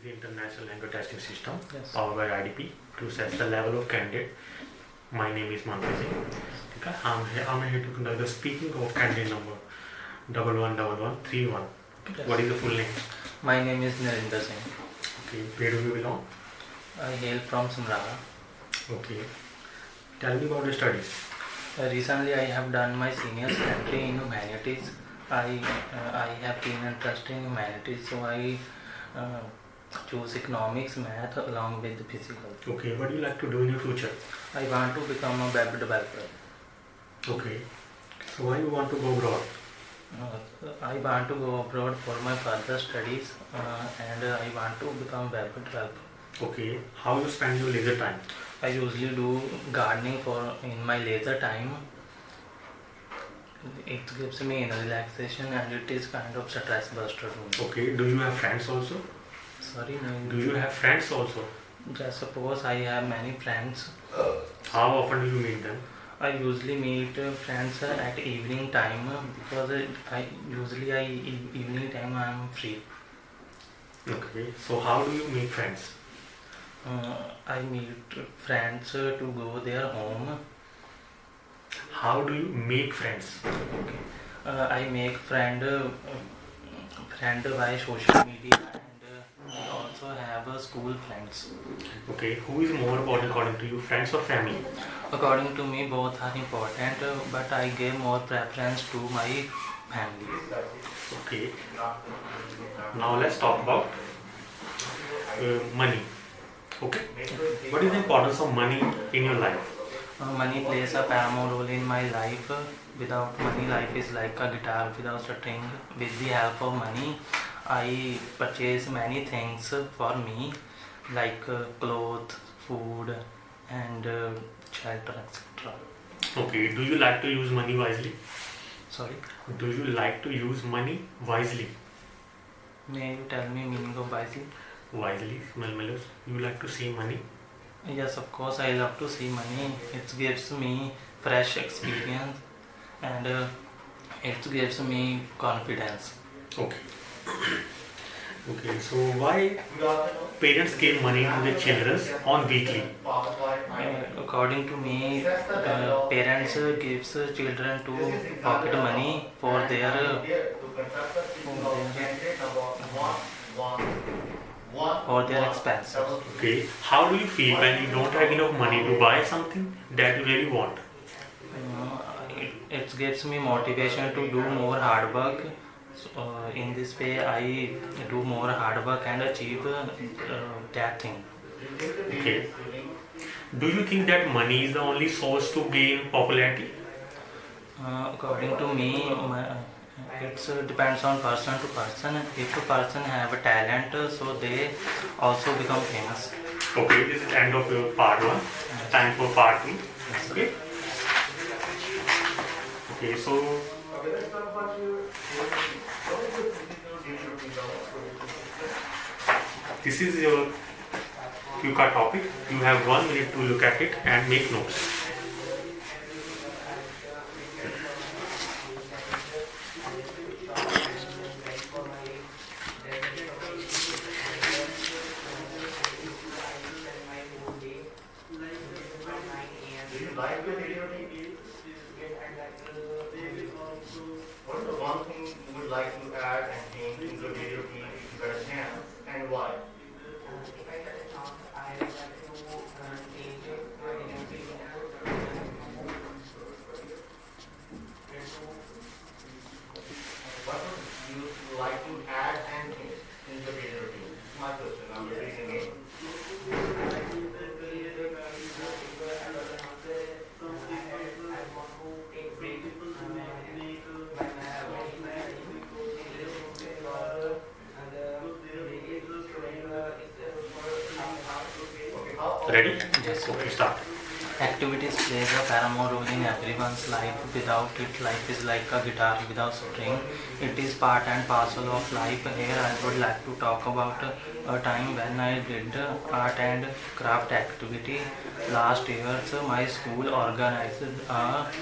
the International Language Testing System, Yes. powered by IDP, to assess the level of candidate. My name is Manpreet Singh. Okay, I'm here to conduct the speaking of candidate number 111131. Okay. Yes. What is the full name? My name is Narinder Singh. Okay, where do you belong? I hail from Samrara. Okay, tell me about your studies. Recently, I have done my senior secondary in humanities. I have been interested in humanities, so I choose economics, math along with physical. Okay, what do you like to do in your future? I want to become a web developer. Okay, so why you want to go abroad? I want to go abroad for my further studies and I want to become web developer. Okay, how you spend your leisure time? I usually do gardening in my leisure time. It gives me relaxation and it is kind of stress buster to me. Okay, do you have friends also? Sorry, no. Do you have friends also? Just suppose I have many friends. How often do you meet them? I usually meet friends at evening time because evening time I am free. Okay, so how do you meet friends? I meet friends to go their home. How do you make friends? Okay. I make friend by social media and I also have school friends. Okay, who is more important according to you, friends or family? According to me, both are important, but I give more preference to my family. Okay, now let's talk about money. Okay, what is the importance of money in your life? Money plays a paramount role in my life. Without money, life is like a guitar without a string. With the help of money, I purchase many things for me, like clothes, food, and shelter, etc. Okay, do you like to use money wisely? Sorry, Do you like to use money wisely? may you tell me meaning of wisely? Wisely, Melmelus, you like to see money? Yes, of course, I love to see money. It gives me fresh experience and it gives me confidence. Okay. Okay, so why parents give money to their children on weekly? According to me, parents gives children to pocket money for their expenses. Okay, how do you feel when you don't have enough money to buy something that you really want? It gives me motivation to do more hard work. So, in this way, I do more hard work and achieve that thing. Okay. Do you think that money is the only source to gain popularity? According to me, it depends on person to person. If a person have a talent, so they also become famous. Okay, this is end of your part 1. Time for part 2. Okay. Okay, so this is your QCA topic. You have 1 minute to look at it and make notes. What is the one thing you would like to add and change in the video team if you got a chance, and why? What would you like to add and change in the video team? My question, I'm repeating it. Ready? Yes. Okay, start. Activities plays a paramount role in everyone's life. Without it, life is like a guitar without string. It is part and parcel of life. Here I would like to talk about a time when I did art and craft activity. Last year, my school organized art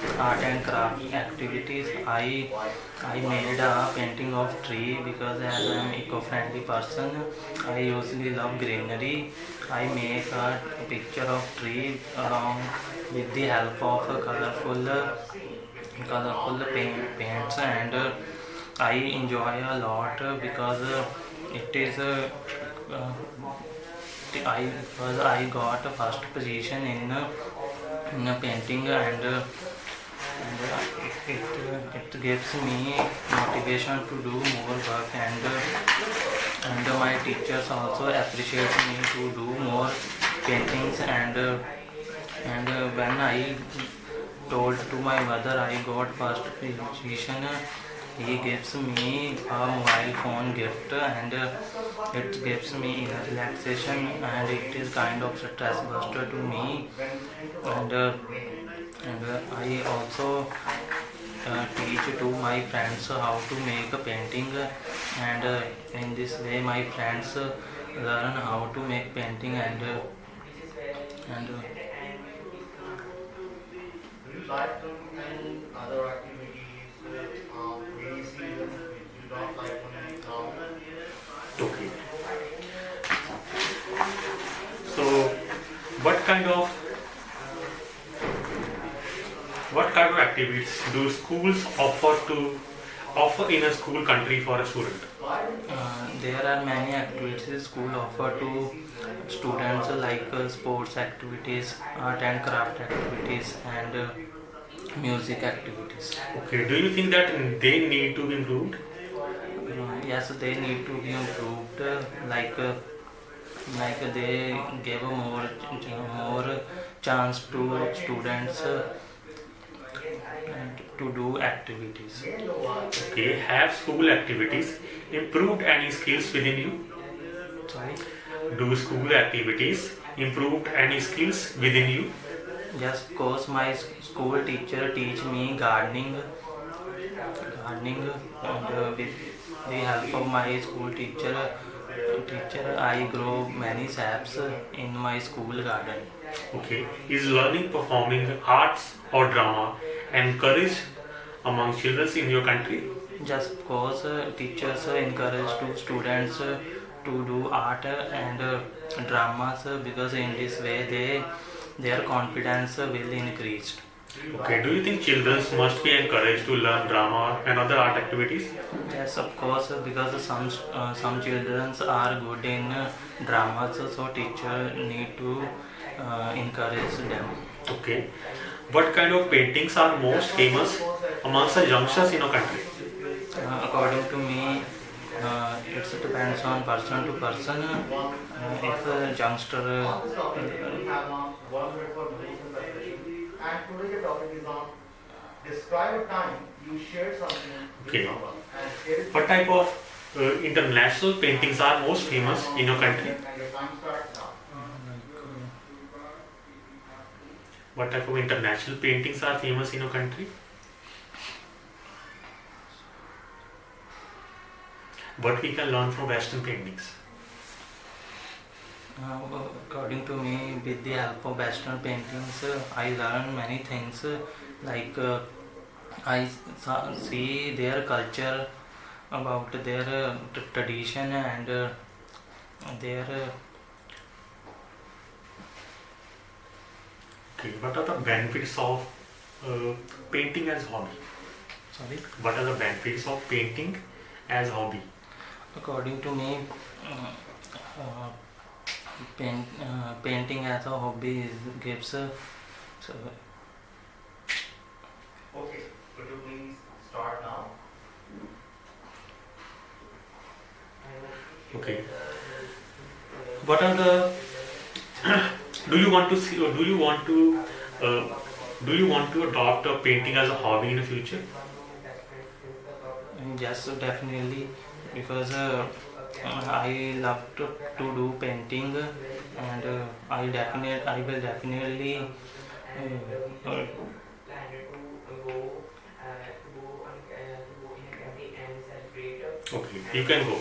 and craft activities. I made a painting of tree because as I am eco-friendly person, I usually love greenery. I make a picture of tree along with the help of colorful paints, and I enjoy a lot because it is I got a first position in a painting, and it gives me motivation to do more work, and my teachers also appreciate me to do more paintings, and when I told to my mother I got first position, he gives me a mobile phone gift, and it gives me inner relaxation, and it is kind of stress buster to me, and I also teach to my friends how to make a painting, and in this way my friends learn how to make painting, and Do you like to do any other activities, rainy season, which you don't like when it's now? Okay. So, what kind of activities do schools offer in a school country for a student? there are many activities school offer to students like sports activities, art and craft activities, and music activities. Okay. Do you think that they need to be improved? Yes, they need to be improved. Like they give a more chance to students and to do activities. Okay. Have school activities improved any skills within you? Sorry. Do school activities improved any skills within you? Yes, because my school teacher teach me gardening, and with the help of my school teacher, I grow many saps in my school garden. Okay. Is learning performing arts or drama encouraged among children in your country? Just because teachers encourage to students to do art and dramas, because in this way their confidence will increase. Okay. Do you think children must be encouraged to learn drama and other art activities? Yes, of course, because some children are good in dramas, so teacher need to encourage them. Okay. What kind of paintings are most famous amongst the youngsters in our country? According to me, it depends on person to person. If a youngster, We have now 1 minute for news and preparation. And today's topic is on describe a time you shared something with Okay. someone and share it. What type of international paintings are most famous in your country? And your time starts now. What type of international paintings are famous in your country? What we can learn from Western paintings? According to me, with the help of Western paintings, I learn many things. Like I see their culture, about their tradition, and their Okay. What are the benefits of painting as hobby? sorry. What are the benefits of painting as hobby? According to me, painting as a hobby gives so Okay, could you please start now? Okay. What are the do you want to see, or do you want to adopt a painting as a hobby in the future? yes, definitely, because I love to do painting, and I will definitely and we Alright. just planned to go in a cafe and celebrate. Okay, you can go.